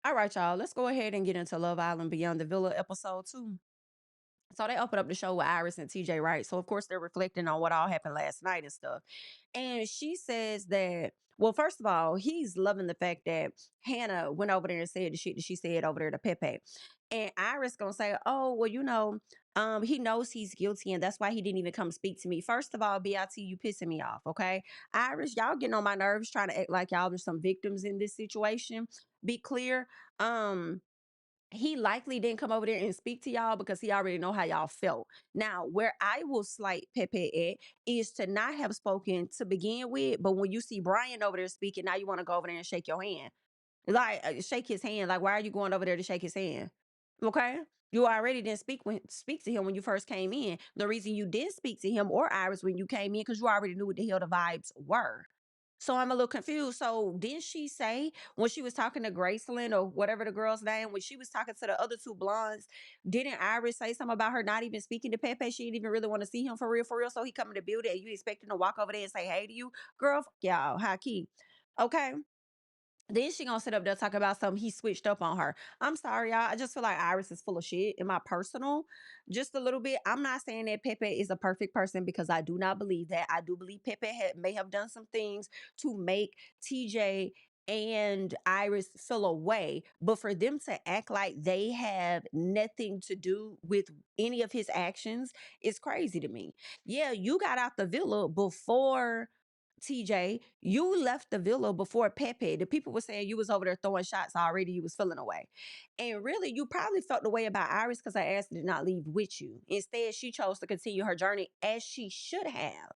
All right, y'all. Let's go ahead and get into Love Island Beyond the Villa episode 2. So they open up the show with Iris and TJ, right? So of course they're reflecting on what all happened last night and stuff. And she says that, well, first of all, he's loving the fact that Hannah went over there and said the shit that she said over there to Pepe. And Iris gonna say, oh, well, he knows he's guilty and that's why he didn't even come speak to me. First of all, BIT, you pissing me off, okay? Iris, y'all getting on my nerves trying to act like y'all are some victims in this situation. Be clear. He likely didn't come over there and speak to y'all because he already know how y'all felt. Now, where I will slight Pepe at is to not have spoken to begin with, but when you see Brian over there speaking, now you want to go over there and shake your hand. Like, shake his hand. Like, why are you going over there to shake his hand? Okay. You already didn't speak to him when you first came in. The reason you didn't speak to him or Iris when you came in, because you already knew what the hell the vibes were. So I'm a little confused. So didn't she say when she was talking to Graceland or whatever the girl's name, when she was talking to the other two blondes, didn't Iris say something about her not even speaking to Pepe? She didn't even really want to see him for real, for real. So he coming to build it and you expecting to walk over there and say hey to you? Girl, fuck y'all, high key. Okay. Then she gonna sit up there talk about something he switched up on her. I'm sorry, y'all. I just feel like Iris is full of shit in my personal, just a little bit. I'm not saying that Pepe is a perfect person because I do not believe that. I do believe Pepe may have done some things to make TJ and Iris feel away, but for them to act like they have nothing to do with any of his actions is crazy to me. Yeah, you got out the villa before TJ, you left the villa before Pepe. The people were saying you was over there throwing shots already. You was feeling away. And really, you probably felt the way about Iris because I asked her to not leave with you. Instead, she chose to continue her journey as she should have.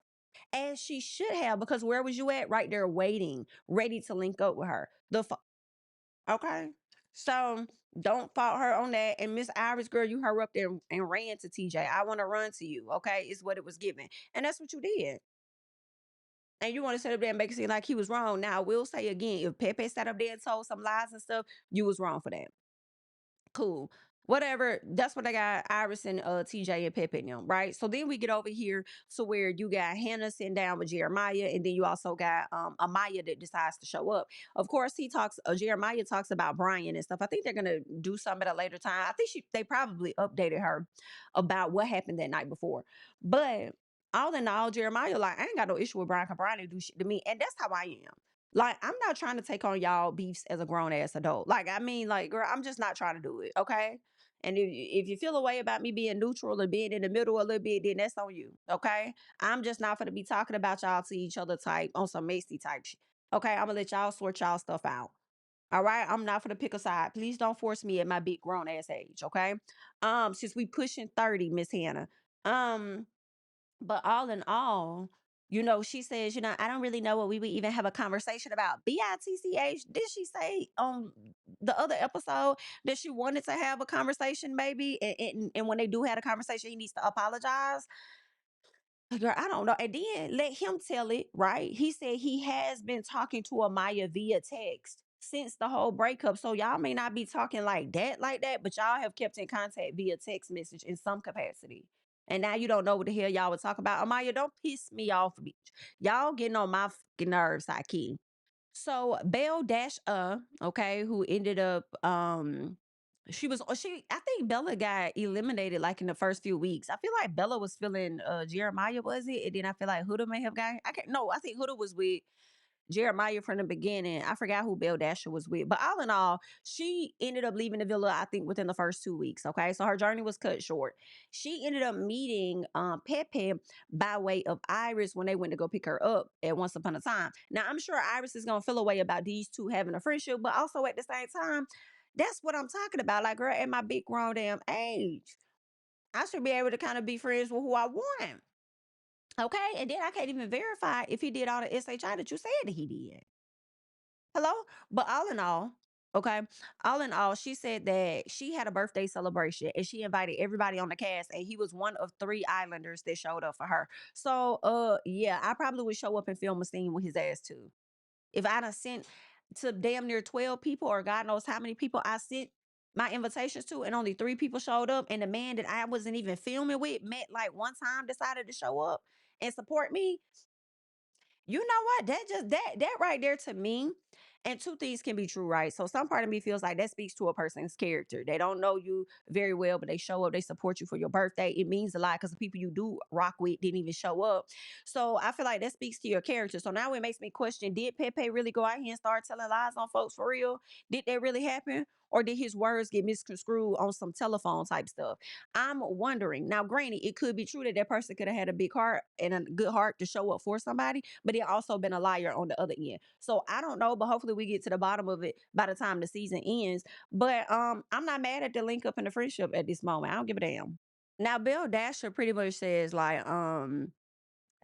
As she should have, because where was you at? Right there waiting, ready to link up with her. Okay. So don't fault her on that. And Miss Iris, girl, you hurry up there and ran to TJ. I want to run to you. Okay. Is what it was given. And that's what you did. And you want to sit up there and make it seem like he was wrong. Now, I will say again, if Pepe sat up there and told some lies and stuff, you was wrong for that. Cool. Whatever. That's what I got Iris and TJ and Pepe in them, right? So then we get over here to where you got Hannah sitting down with Jeremiah, and then you also got Amaya that decides to show up. Of course, Jeremiah talks about Brian and stuff. I think they're gonna do something at a later time. I think they probably updated her about what happened that night before. But all in all, Jeremiah, like, I ain't got no issue with Brian because Brian didn't do shit to me. And that's how I am. Like, I'm not trying to take on y'all beefs as a grown ass adult. Like, I mean, like, girl, I'm just not trying to do it. Okay. And if you feel a way about me being neutral and being in the middle a little bit, then that's on you. Okay. I'm just not going to be talking about y'all to each other type on some Macy type shit. Okay. I'm going to let y'all sort y'all stuff out. All right. I'm not going to pick a side. Please don't force me at my big grown ass age. Okay. Since we pushing 30, Miss Hannah. Um, but all in all, she says, I don't really know what we would even have a conversation about. BITCH, did she say on the other episode that she wanted to have a conversation, maybe? And when they do have a conversation, he needs to apologize. Girl, I don't know. And then let him tell it, right? He said he has been talking to Amaya via text since the whole breakup. So y'all may not be talking like that, but y'all have kept in contact via text message in some capacity. And now you don't know what the hell y'all would talk about. Amaya, don't piss me off, bitch. Y'all getting on my fucking nerves, I key. So Belle Dash okay, who ended up I think Bella got eliminated like in the first few weeks. I feel like Bella was feeling Jeremiah, was it? And then I feel like Huda may have got I can't no, I think Huda was with Jeremiah from the beginning. I forgot who Belle Dasher was with. But all in all, she ended up leaving the villa, I think, within the first 2 weeks. Okay. So her journey was cut short. She ended up meeting Pepe by way of Iris when they went to go pick her up at Once Upon a Time. Now, I'm sure Iris is going to feel a way about these two having a friendship, but also at the same time, that's what I'm talking about. Like, girl, at my big grown damn age, I should be able to kind of be friends with who I want. Okay. And then I can't even verify if he did all the SHI that you said that he did. Hello? But all in all, okay, all in all, she said that she had a birthday celebration and she invited everybody on the cast, and he was one of 3 islanders that showed up for her. So, yeah, I probably would show up and film a scene with his ass too. If I'd have sent to damn near 12 people, or God knows how many people I sent my invitations to, and only 3 people showed up, and the man that I wasn't even filming with met like one time, decided to show up and support me. You know what? That right there to me, And two things can be true, right? So some part of me feels like that speaks to a person's character. They don't know you very well, but they show up, they support you for your birthday. It means a lot because the people you do rock with didn't even show up. So I feel like that speaks to your character. So now it makes me question, did Pepe really go out here and start telling lies on folks for real? Did that really happen? Or did his words get misconstrued on some telephone type stuff? I'm wondering. Now, granted, it could be true that that person could have had a big heart and a good heart to show up for somebody, but it also been a liar on the other end. So I don't know, but hopefully we get to the bottom of it by the time the season ends. But I'm not mad at the link up and the friendship at this moment. I don't give a damn. Now, Bill Dasher pretty much says like,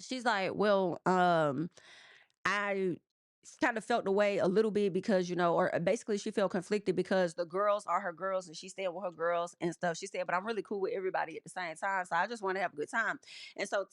she's like, well, I kind of felt the way a little bit because, or basically she felt conflicted because the girls are her girls and she's staying with her girls and stuff. She said, but I'm really cool with everybody at the same time. So I just want to have a good time. And so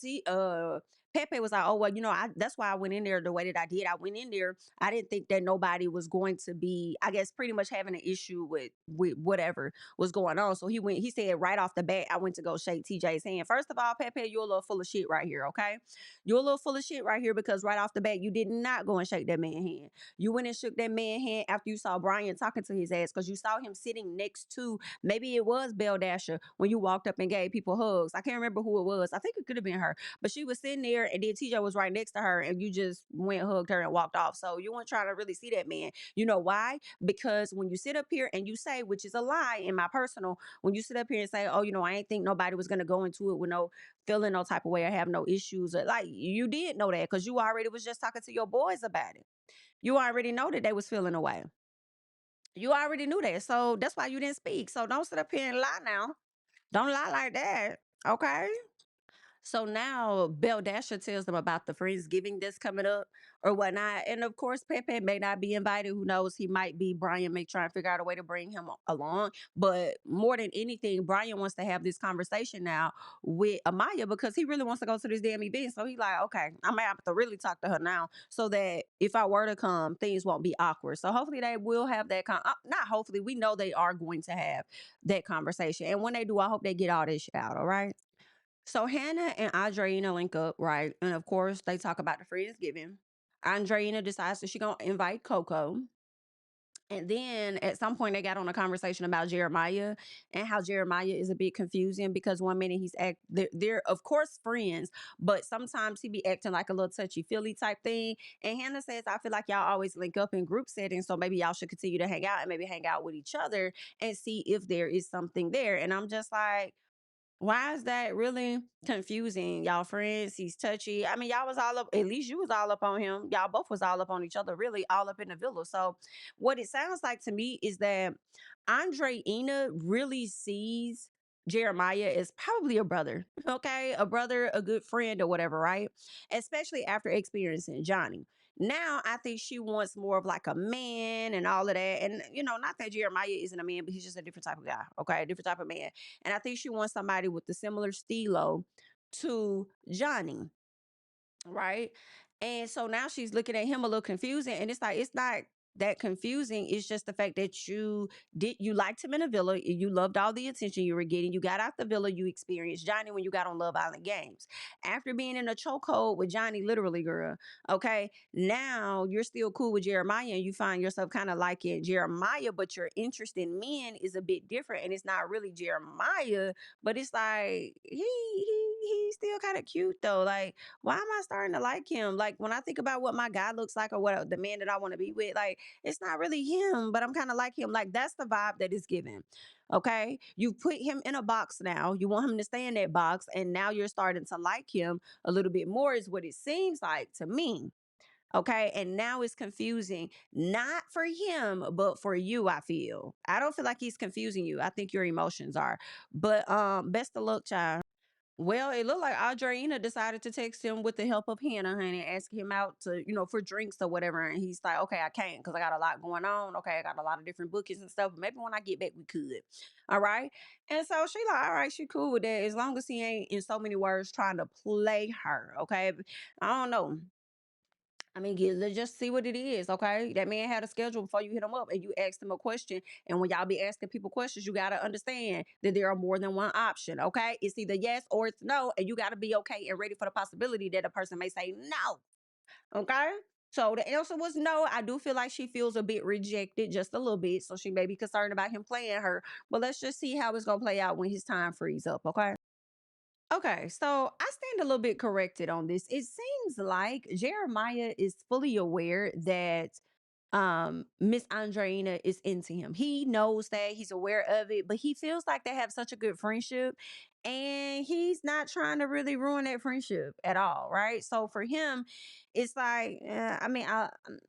Pepe was like, oh, well, that's why I went in there the way that I did. I went in there. I didn't think that nobody was going to be, I guess, pretty much having an issue with whatever was going on. So he said right off the bat, I went to go shake TJ's hand. First of all, Pepe, you're a little full of shit right here. Okay. You're a little full of shit right here because right off the bat, you did not go and shake that man's hand. You went and shook that man's hand after you saw Brian talking to his ass because you saw him sitting next to, maybe it was Belle Dasher when you walked up and gave people hugs. I can't remember who it was. I think it could have been her, but she was sitting there and then TJ was right next to her and you just went, hugged her and walked off. So you weren't trying to really see that man. You know why? Because when you sit up here and you say, which is a lie in my personal, when you sit up here and say, oh, I ain't think nobody was going to go into it with no feeling no type of way or have no issues. Or, like you did know that because you already was just talking to your boys about it. You already know that they was feeling away. You already knew that. So that's why you didn't speak. So don't sit up here and lie now. Don't lie like that. Okay. So now Belle Dasher tells them about the Friendsgiving that's coming up or whatnot. And of course, Pepe may not be invited. Who knows? He might be. Brian may try and figure out a way to bring him along. But more than anything, Brian wants to have this conversation now with Amaya because he really wants to go to this damn event. So he's like, okay, I may have to really talk to her now so that if I were to come, things won't be awkward. So hopefully they will have that. Not hopefully, we know they are going to have that conversation. And when they do, I hope they get all this shit out. All right. So Hannah and Andrea link up, right? And of course, they talk about the Friendsgiving. Andrea decides that she gonna invite Coco. And then at some point they got on a conversation about Jeremiah and how Jeremiah is a bit confusing because one minute they're of course friends, but sometimes he be acting like a little touchy feely type thing. And Hannah says, I feel like y'all always link up in group settings, so maybe y'all should continue to hang out and maybe hang out with each other and see if there is something there. And I'm just like, why is that really confusing? Y'all friends, he's touchy. I mean, y'all was all up, at least you was all up on him. Y'all both was all up on each other, really, all up in the villa. So what it sounds like to me is that Andreina really sees Jeremiah as probably a brother, okay? A brother, a good friend, or whatever, right? Especially after experiencing Johnny. Now I think she wants more of like a man and all of that. And not that Jeremiah isn't a man, but he's just a different type of guy. Okay, a different type of man. And I think she wants somebody with the similar stilo to Johnny, right? And so now she's looking at him a little confusing, and it's like it's not that confusing. It's just the fact that you liked him in a villa, you loved all the attention you were getting. You got out the villa, you experienced Johnny when you got on Love Island Games. After being in a chokehold with Johnny, literally, girl. Okay, now you're still cool with Jeremiah, and you find yourself kind of liking Jeremiah, but your interest in men is a bit different, and it's not really Jeremiah, but it's like he's still kind of cute though. Like, why am I starting to like him? Like when I think about what my guy looks like or what the man that I want to be with, like it's not really him, but I'm kind of like him. Like that's the vibe that is given. Okay. You put him in a box now. You want him to stay in that box. And now you're starting to like him a little bit more, is what it seems like to me. Okay. And now it's confusing, not for him, but for you, I feel. I don't feel like he's confusing you. I think your emotions are. But best of luck, child. Well, it looked like Audrina decided to text him with the help of Hannah, honey, asking him out to, for drinks or whatever. And he's like, okay, I can't because I got a lot going on. Okay, I got a lot of different bookings and stuff. But maybe when I get back, we could. All right. And so she like, all right, she cool with that as long as he ain't, in so many words, trying to play her. Okay. I don't know. I mean, let's just see what it is, okay? That man had a schedule before you hit him up and you asked him a question. And when y'all be asking people questions, you got to understand that there are more than one option, okay? It's either yes or it's no. And you got to be okay and ready for the possibility that a person may say no, okay? So the answer was no. I do feel like she feels a bit rejected, just a little bit. So she may be concerned about him playing her. But let's just see how it's gonna play out when his time frees up, okay? Okay, so I stand a little bit corrected on this. It seems like Jeremiah is fully aware that Miss Andreina is into him. He knows that, he's aware of it, but he feels like they have such a good friendship and he's not trying to really ruin that friendship at all, right? So for him, it's like,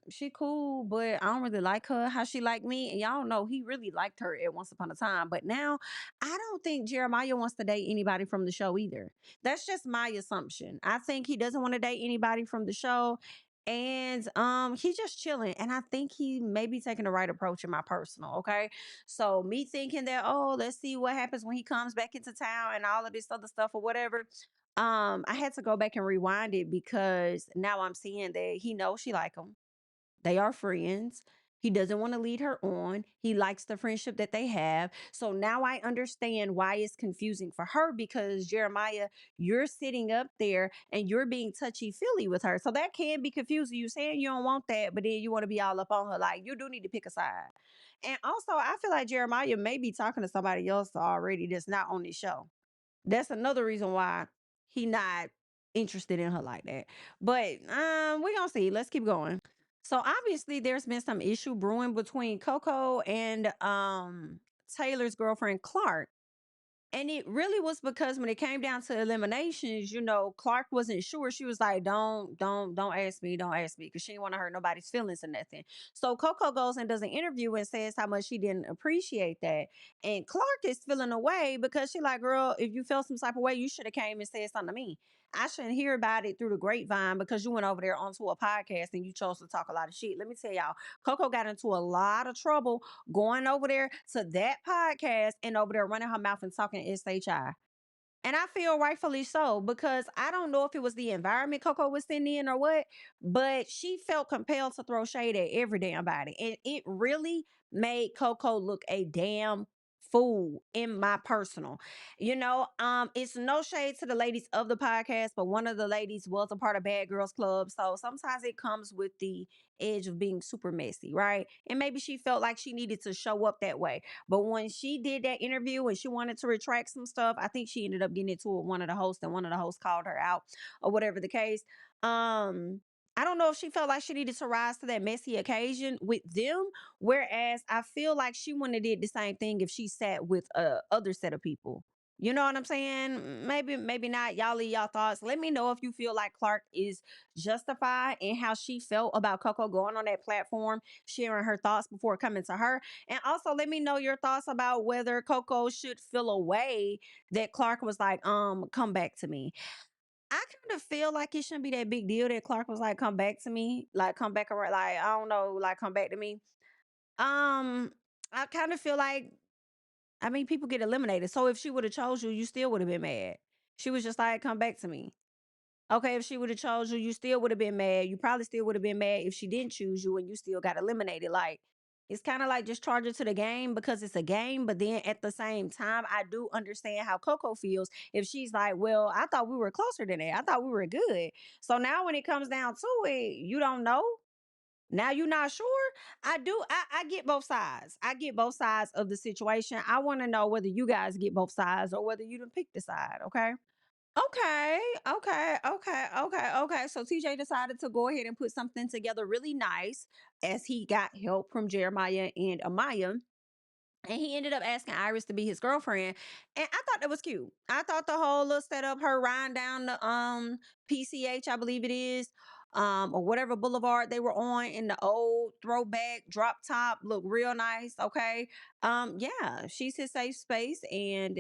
she cool, but I don't really like her how she like me. And y'all know he really liked her at once upon a time, but now I don't think Jeremiah wants to date anybody from the show either. That's just my assumption. I think he doesn't want to date anybody from the show. And he's just chilling. And I think he may be taking the right approach in my personal, okay? So me thinking that, oh, let's see what happens when he comes back into town and all of this other stuff or whatever. I had to go back and rewind it because now I'm seeing that he knows she like him. They are friends. He doesn't want to lead her on. He likes the friendship that they have. So now I understand why it's confusing for her because Jeremiah, you're sitting up there and you're being touchy feely with her. So that can be confusing. You saying you don't want that, but then you want to be all up on her. Like you do need to pick a side. And also, I feel like Jeremiah may be talking to somebody else already that's not on this show. That's another reason why he not interested in her like that. But we gonna see. Let's keep going. So obviously there's been some issue brewing between Coco and Taylor's girlfriend Clark. And it really was because when it came down to eliminations, Clark wasn't sure. She was like, don't ask me, don't ask me, because she didn't want to hurt nobody's feelings or nothing. So Coco goes and does an interview and says how much she didn't appreciate that. And Clark is feeling away because she like, girl, if you felt some type of way, you should have came and said something to me. I shouldn't hear about it through the grapevine because you went over there onto a podcast and you chose to talk a lot of shit. Let me tell y'all, Coco got into a lot of trouble going over there to that podcast and over there running her mouth and talking SHI. And I feel rightfully so because I don't know if it was the environment Coco was sitting in or what, but she felt compelled to throw shade at every damn body. And it really made Coco look a damn fool in my personal. It's no shade to the ladies of the podcast, but one of the ladies was a part of Bad Girls Club. So sometimes it comes with the edge of being super messy, right? And maybe she felt like she needed to show up that way. But when she did that interview and she wanted to retract some stuff, I think she ended up getting into it with one of the hosts, and one of the hosts called her out or whatever the case. Um, I don't know if she felt like she needed to rise to that messy occasion with them, whereas I feel like she wouldn't have did the same thing if she sat with a other set of people. You know what I'm saying? Maybe, maybe not. Y'all leave y'all thoughts. Let me know if you feel like Clark is justified in how she felt about Coco going on that platform, sharing her thoughts before coming to her. And also let me know your thoughts about whether Coco should feel a way that Clark was like, come back to me. I kind of feel like it shouldn't be that big deal that Clark was like, come back to me, like come back around, like I don't know, like come back to me. Um, I kind of feel like, people get eliminated. So if she would have chose you, you still would have been mad. She was just like, come back to me. Okay, if she would have chose you, you still would have been mad. You probably still would have been mad if she didn't choose you and you still got eliminated. Like, it's kind of like just charge it to the game because it's a game. But then at the same time, I do understand how Coco feels if she's like, well, I thought we were closer than that. I thought we were good. So now when it comes down to it, you don't know. Now you're not sure. I get both sides. I get both sides of the situation. I want to know whether you guys get both sides or whether you done pick the side. Okay. Okay. So TJ decided to go ahead and put something together really nice as he got help from Jeremiah and Amaya. And he ended up asking Iris to be his girlfriend. And I thought that was cute. I thought the whole little setup, her riding down the PCH, I believe it is, or whatever boulevard they were on in the old throwback drop top, look real nice. Okay. Yeah, she's his safe space, and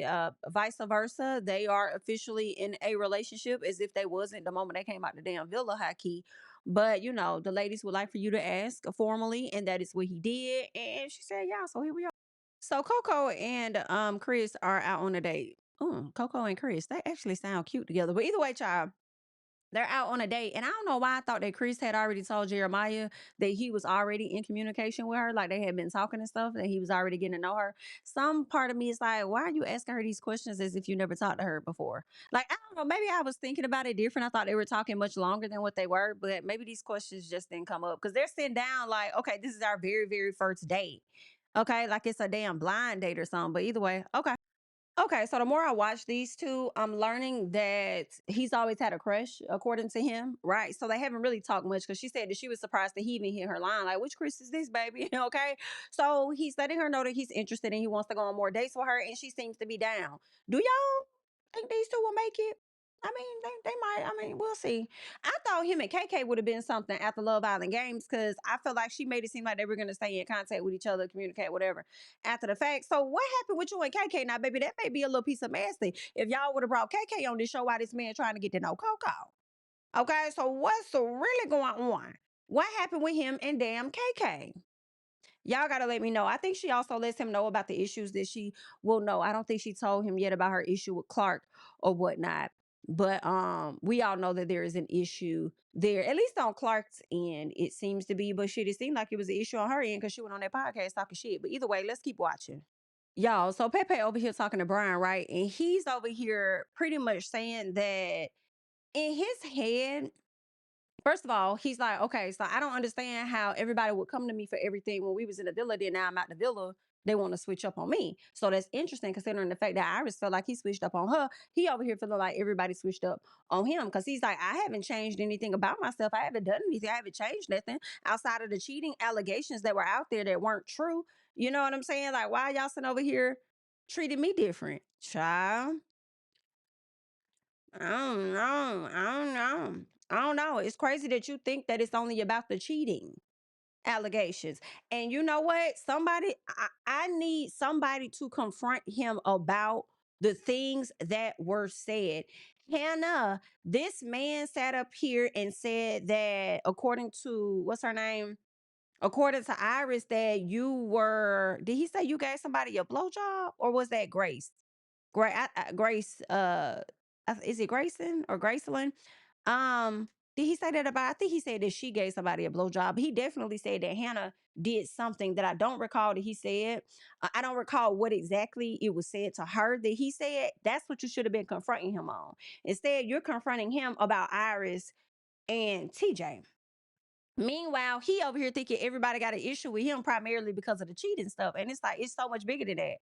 vice versa. They are officially in a relationship as if they wasn't the moment they came out the damn villa high key. But the ladies would like for you to ask formally, and that is what he did. And she said, yeah, so here we are. So Coco and Chris are out on a date. Coco and Chris, they actually sound cute together. But either way, child, They're out on a date, and I don't know why I thought that Chris had already told Jeremiah that he was already in communication with her, like they had been talking and stuff, and he was already getting to know her. Some part of me is like, why are you asking her these questions as if you never talked to her before? Like, I don't know, maybe I was thinking about it different. I thought they were talking much longer than what they were, but maybe these questions just didn't come up because they're sitting down like, okay, this is our very, very first date. Okay, like it's a damn blind date or something. But either way, okay. Okay, so the more I watch these two, I'm learning that he's always had a crush, according to him, right? So they haven't really talked much because she said that she was surprised that he even hit her line, like, which Chris is this, baby? Okay. So he's letting her know that he's interested and he wants to go on more dates with her, and she seems to be down. Do y'all think these two will make it? I mean, they might. I mean, we'll see. I thought him and KK would have been something after Love Island Games because I feel like she made it seem like they were going to stay in contact with each other, communicate, whatever after the fact. So what happened with you and KK now, baby? That may be a little piece of messy. If y'all would have brought KK on this show while this man trying to get to know Coco. Okay, so what's really going on? What happened with him and damn KK? Y'all gotta let me know. I think she also lets him know about the issues that she will know. I don't think she told him yet about her issue with Clark or whatnot. But we all know that there is an issue there, at least on Clark's end, it seems to be. But shit, it seemed like it was an issue on her end because she went on that podcast talking shit. But either way, let's keep watching. Y'all, so Pepe over here talking to Brian, right? And he's over here pretty much saying that in his head, first of all, he's like, okay, so I don't understand how everybody would come to me for everything when we was in the villa. Then now I'm out the villa. They want to switch up on me. So that's interesting considering the fact that Iris felt like he switched up on her. He over here feeling like everybody switched up on him because he's like, I haven't changed anything about myself. I haven't done anything. I haven't changed nothing outside of the cheating allegations that were out there that weren't true. You know what I'm saying? Like, why y'all sitting over here treating me different? Child. I don't know. I don't know. I don't know. It's crazy that you think that it's only about the cheating allegations. And you know what? I need somebody to confront him about the things that were said. Hannah, this man sat up here and said that according to what's her name? According to Iris, that you were, did he say you gave somebody a blowjob or was that Grace? Grace, is it Grayson or Graceland? Um, did he say that about? I think he said that she gave somebody a blowjob. He definitely said that Hannah did something that I don't recall that he said. I don't recall what exactly it was said to her that he said. That's what you should have been confronting him on. Instead, you're confronting him about Iris and TJ. Meanwhile, he over here thinking everybody got an issue with him primarily because of the cheating stuff, and it's like it's so much bigger than that.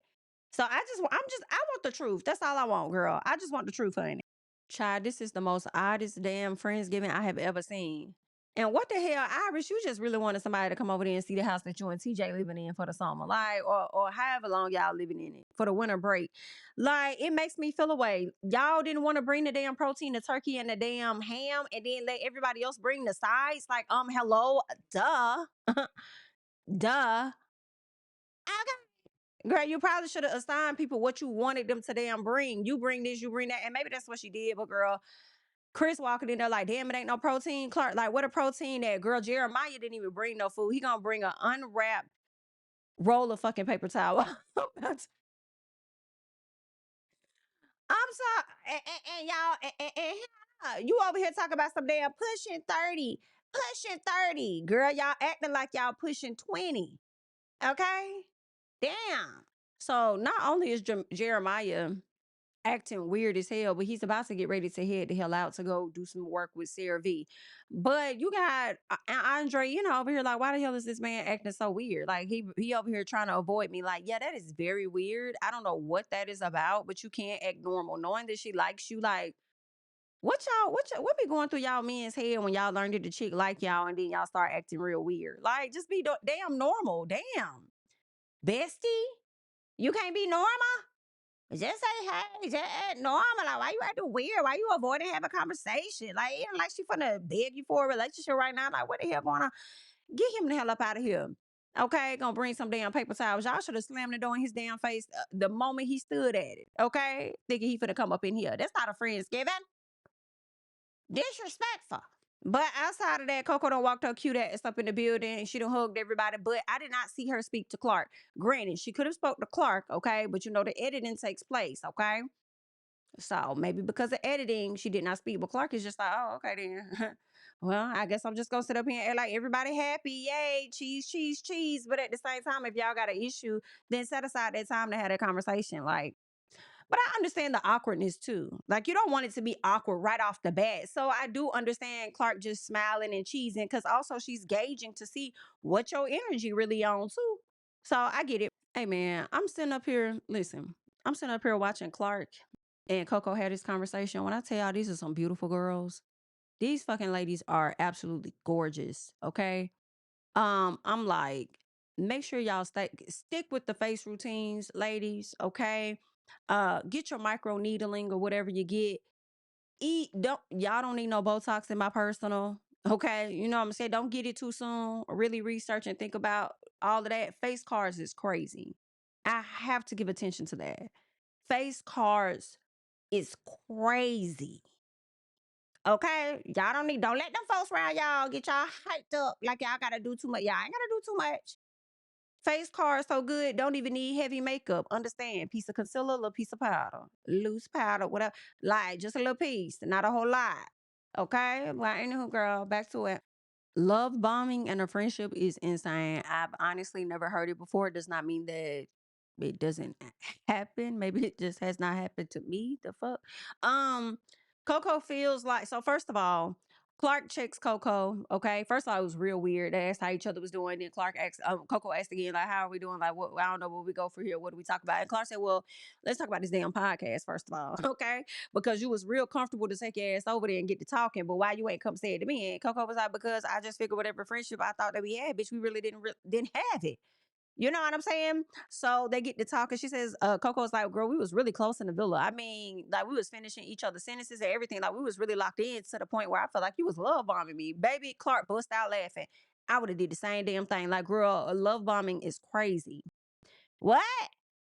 So I want the truth. That's all I want, girl. I just want the truth, honey. Child, this is the most oddest damn Friendsgiving I have ever seen. And what the hell, Iris, you just really wanted somebody to come over there and see the house that you and TJ living in for the summer, like, or however long y'all living in it for the winter break. Like, it makes me feel away. Y'all didn't want to bring the damn protein, the turkey, and the damn ham, and then let everybody else bring the sides. Like, hello, duh, duh. Girl, you probably should have assigned people what you wanted them to damn bring. You bring this, you bring that, and maybe that's what she did. But girl, Chris walking in there like, damn, it ain't no protein. Clark, like, what a protein that girl Jeremiah didn't even bring no food. He gonna bring an unwrapped roll of fucking paper towel. I'm sorry, and y'all, you over here talking about some damn pushing 30. Girl, y'all acting like y'all pushing 20. Okay, damn. So not only is Jeremiah acting weird as hell, but he's about to get ready to head the hell out to go do some work with Sarah V. But you got Andre, over here like, why the hell is this man acting so weird? Like he over here trying to avoid me. Like, yeah, that is very weird. I don't know what that is about, but you can't act normal knowing that she likes you. Like, what be going through y'all men's head when y'all learn that the chick like y'all and then y'all start acting real weird? Like, just be damn normal. Damn, bestie, you can't be normal. Just say, hey, just act normal. Like, why you acting weird? Why you avoiding having a conversation? Like, it ain't like she finna beg you for a relationship right now. Like, what the hell going on? Get him the hell up out of here. Okay, gonna bring some damn paper towels. Y'all should have slammed the door in his damn face the moment he stood at it. Okay, thinking he finna come up in here. That's not a Friendsgiving. Disrespectful. But outside of that, Coco done walked her cute ass up in the building. She done hugged everybody. But I did not see her speak to Clark. Granted, she could have spoke to Clark, okay? But the editing takes place, okay? So maybe because of editing, she did not speak. But Clarke is just like, oh, okay then. Well, I guess I'm just gonna sit up here and act like everybody happy. Yay, cheese, cheese, cheese. But at the same time, if y'all got an issue, then set aside that time to have that conversation. Like, but I understand the awkwardness too. Like, you don't want it to be awkward right off the bat. So I do understand Clarke just smiling and cheesing because also she's gauging to see what your energy really on too. So I get it. Hey man, I'm sitting up here. Listen, I'm sitting up here watching Clarke and Coco had this conversation. When I tell y'all these are some beautiful girls, these fucking ladies are absolutely gorgeous. Okay. I'm like, make sure y'all stick with the face routines, ladies. Okay. Get your micro needling or whatever you get. Eat, don't y'all don't need no Botox in my personal. Okay. You know what I'm saying? Don't get it too soon. Really research and think about all of that. Face cards is crazy. I have to give attention to that. Face cards is crazy. Okay, y'all don't let them folks around y'all get y'all hyped up like y'all gotta do too much. Y'all ain't gotta do too much. Face card so good, don't even need heavy makeup. Understand? Piece of concealer, little piece of powder, loose powder, whatever. Like just a little piece, not a whole lot. Okay. Well, anywho, girl, back to it. Love bombing and a friendship is insane. I've honestly never heard it before. It does not mean that it doesn't happen. Maybe it just has not happened to me. The fuck? Um, Coco feels like, so first of all, Clarke checks Coco. Okay. First of all, it was real weird. They asked how each other was doing. Then Clarke asked, Coco asked again, like, how are we doing? Like, what, I don't know where we go for here. What do we talk about? And Clarke said, well, let's talk about this damn podcast, first of all. Okay, because you was real comfortable to take your ass over there and get to talking. But why you ain't come say it to me? And Coco was like, because I just figured whatever friendship I thought that we had, bitch, we really didn't have it. You know what I'm saying? So they get to talking. She says, Coco's like, girl, we was really close in the villa. I mean, like we was finishing each other's sentences and everything. Like we was really locked in to the point where I felt like you was love bombing me. Baby, Clarke bust out laughing. I would have did the same damn thing. Like, girl, love bombing is crazy. What?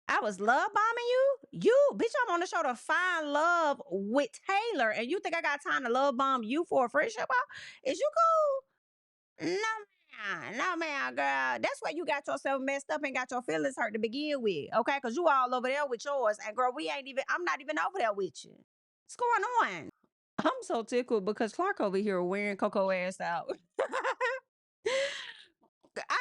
I was love bombing you? You, bitch, I'm on the show to find love with Taylor. And you think I got time to love bomb you for a friendship? Is you cool? No, man. No, man, girl. That's why you got yourself messed up and got your feelings hurt to begin with. Okay? Because you all over there with yours. And girl, I'm not even over there with you. What's going on? I'm so tickled because Clarke over here wearing Coco ass out. I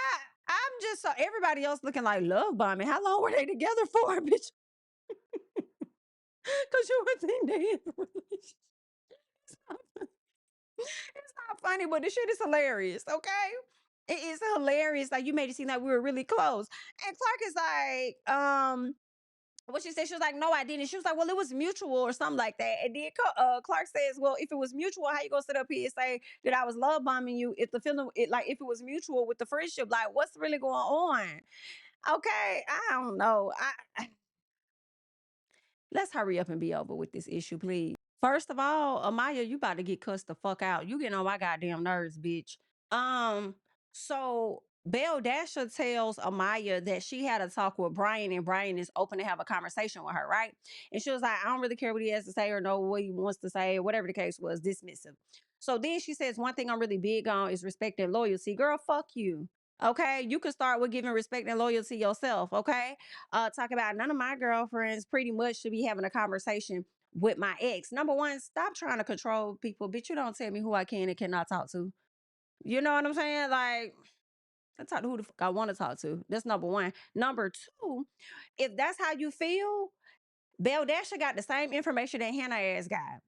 I'm just so everybody else looking like love bombing. How long were they together for, bitch? Because you would think they in a relationship. It's not, it's not funny, but the shit is hilarious. Okay, it is hilarious. Like you made it seem like we were really close. And Clarke is like, what she said, she was like, no, I didn't. She was like, well, it was mutual or something like that. And then Clarke says, well, if it was mutual, how you gonna sit up here and say that I was love bombing you if the feeling, like if it was mutual with the friendship, like what's really going on? Okay, I don't know. Let's hurry up and be over with this issue, please. First of all, Amaya, you about to get cussed the fuck out. You getting on my goddamn nerves, bitch. Um, so Belle Dasher tells Amaya that she had a talk with Bryan and Bryan is open to have a conversation with her, right? And she was like, I don't really care what he has to say or know what he wants to say, or whatever the case was, dismissive. So then she says, one thing I'm really big on is respect and loyalty. Girl, fuck you. Okay, you can start with giving respect and loyalty yourself. Okay, talk about none of my girlfriends pretty much should be having a conversation with my ex. Number one, stop trying to control people. Bitch, you don't tell me who I can and cannot talk to. You know what I'm saying? Like, I talk to who the fuck I want to talk to. That's number one. Number two, if that's how you feel, Belle Dasher got the same information that Hannah ass got.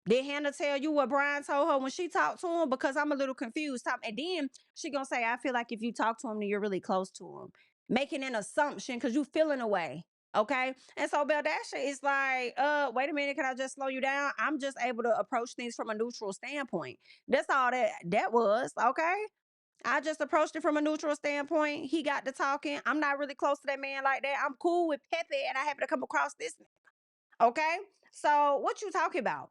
Did Hannah tell you what Bryan told her when she talked to him? Because I'm a little confused. And then she gonna say, I feel like if you talk to him, then you're really close to him. Making an assumption because you feeling away. Okay. And so Belle Dasher is like, wait a minute, can I just slow you down? I'm just able to approach things from a neutral standpoint. That's all that was. Okay. I just approached it from a neutral standpoint. He got to talking. I'm not really close to that man like that. I'm cool with Pepe and I happen to come across this. Okay. So what you talking about?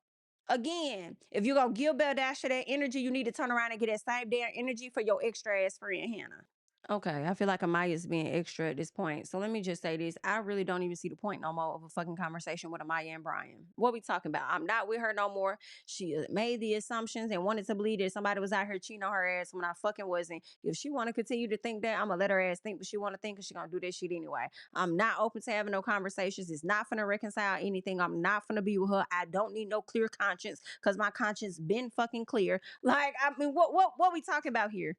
Again, if you're gonna give Belle Dasher that energy, you need to turn around and get that same damn energy for your extra ass friend Hannah. Okay, I feel like Amaya is being extra at this point. So let me just say this. I really don't even see the point no more of a fucking conversation with Amaya and Bryan. What we talking about? I'm not with her no more. She made the assumptions and wanted to believe that somebody was out here cheating on her ass when I fucking wasn't. If she want to continue to think that, I'm going to let her ass think what she want to think because she going to do that shit anyway. I'm not open to having no conversations. It's not finna reconcile anything. I'm not finna be with her. I don't need no clear conscience because my conscience been fucking clear. Like, I mean, what we talking about here?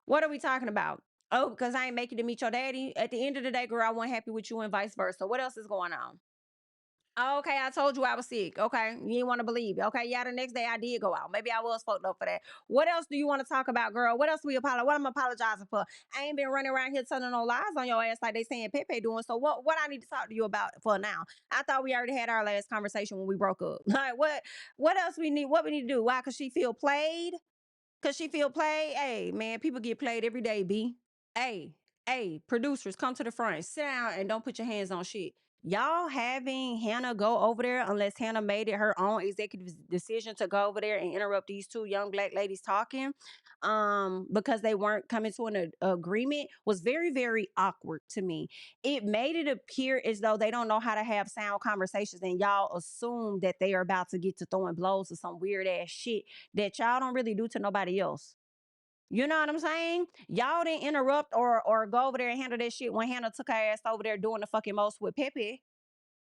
What are we talking about? Oh, because I ain't make it to meet your daddy. At the end of the day, girl, I wasn't happy with you and vice versa. What else is going on? Oh, okay, I told you I was sick. Okay, you didn't want to believe it. Okay, yeah, the next day I did go out. Maybe I was fucked up for that. What else do you want to talk about, girl? What else we apologize? What I'm apologizing for? I ain't been running around here telling no lies on your ass like they saying Pepe doing. So what I need to talk to you about for now? I thought we already had our last conversation when we broke up. Like what else we need? What we need to do? Why? Cause she feel played? Cause she feel played? Hey, man, people get played every day, B. Hey, hey, producers, come to the front. Sit down and don't put your hands on shit. Y'all having Hannah go over there unless Hannah made it her own executive decision to go over there and interrupt these two young black ladies talking because they weren't coming to an agreement was very, very awkward to me. It made it appear as though they don't know how to have sound conversations and y'all assume that they are about to get to throwing blows or some weird ass shit that y'all don't really do to nobody else. You know what I'm saying? Y'all didn't interrupt or go over there and handle that shit when Hannah took her ass over there doing the fucking most with Pepe.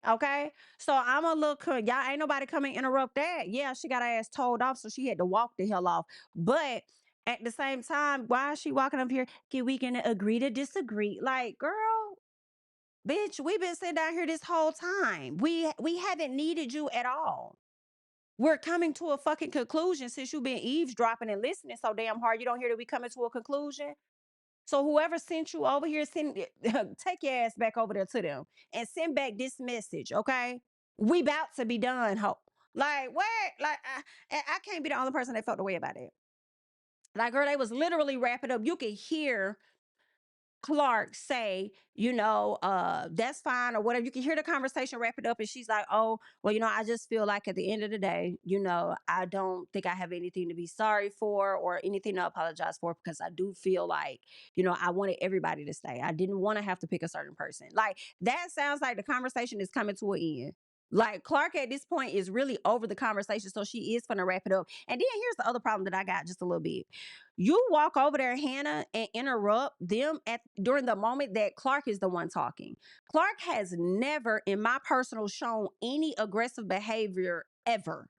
Okay. So I'm a little y'all ain't nobody come and interrupt that. Yeah, she got her ass told off, so she had to walk the hell off. But at the same time, why is she walking up here? Can we gonna agree to disagree? Like, girl, bitch, we've been sitting down here this whole time. We haven't needed you at all. We're coming to a fucking conclusion since you've been eavesdropping and listening so damn hard. You don't hear that we coming to a conclusion. So whoever sent you over here, take your ass back over there to them and send back this message, okay? We about to be done, ho. Like what? Like I can't be the only person that felt the way about it. Like, girl, they was literally wrapping up. You could hear Clarke say, that's fine or whatever. You can hear the conversation wrap it up, and she's like, oh, well, I just feel like at the end of the day, I don't think I have anything to be sorry for or anything to apologize for because I do feel like, I wanted everybody to stay. I didn't want to have to pick a certain person. Like, that sounds like the conversation is coming to an end. Like, Clarke at this point is really over the conversation, so she is going to wrap it up. And then here's the other problem that I got just a little bit. You walk over there, Hannah, and interrupt them during the moment that Clarke is the one talking. Clarke has never, in my personal, shown any aggressive behavior ever.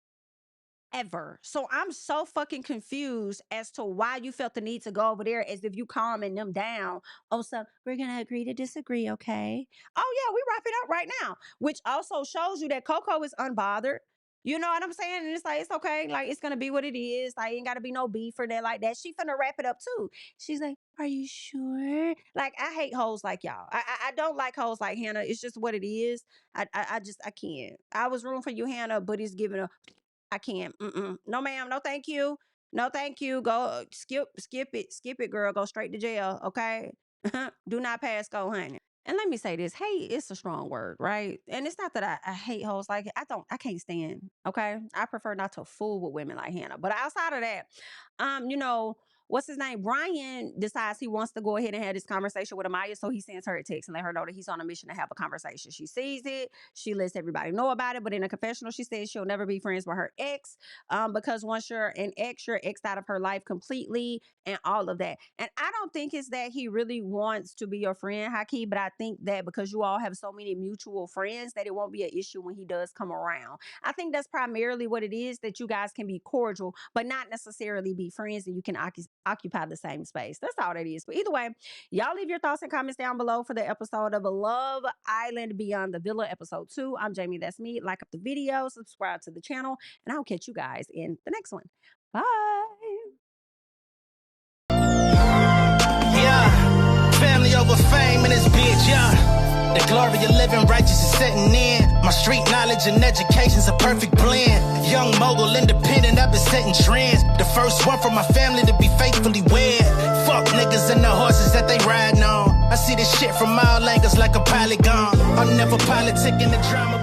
Ever. So I'm so fucking confused as to why you felt the need to go over there as if you calming them down. Oh, so we're gonna agree to disagree, okay? Oh yeah, we wrap it up right now. Which also shows you that Coco is unbothered. You know what I'm saying? And it's like, it's okay. Like, it's gonna be what it is. Like, ain't gotta be no beef or that like that. She finna wrap it up too. She's like, are you sure? Like, I hate hoes like y'all. I don't like hoes like Hannah. It's just what it is. I can't. I was rooting for you, Hannah, but it's giving a I can't. No, ma'am. No, thank you. No, thank you. Go skip it, girl. Go straight to jail. Okay. Do not pass go, honey. And let me say this. Hey, it's a strong word, right? And it's not that I hate hoes like it. I can't stand. Okay. I prefer not to fool with women like Hannah. But outside of that, what's his name? Bryan decides he wants to go ahead and have this conversation with Amaya. So he sends her a text and let her know that he's on a mission to have a conversation. She sees it. She lets everybody know about it. But in a confessional, she says she'll never be friends with her ex because once you're an ex, you're exed out of her life completely and all of that. And I don't think it's that he really wants to be your friend, Haki, but I think that because you all have so many mutual friends that it won't be an issue when he does come around. I think that's primarily what it is, that you guys can be cordial, but not necessarily be friends and you can occupy the same space. That's all that is. But either way, y'all leave your thoughts and comments down below for the episode of Love Island Beyond the Villa, episode 2. I'm Jamie, that's me. Like up the video, subscribe to the channel, and I'll catch you guys in the next one. Bye. Yeah, family over fame in this bitch, yeah. The glory of living righteous is setting in. My street knowledge and education's a perfect blend. Young mogul, independent, I've been setting trends. The first one from my family to be faithfully wed. Fuck niggas and the horses that they riding on. I see this shit from all angles like a polygon. I'm never politicking the drama.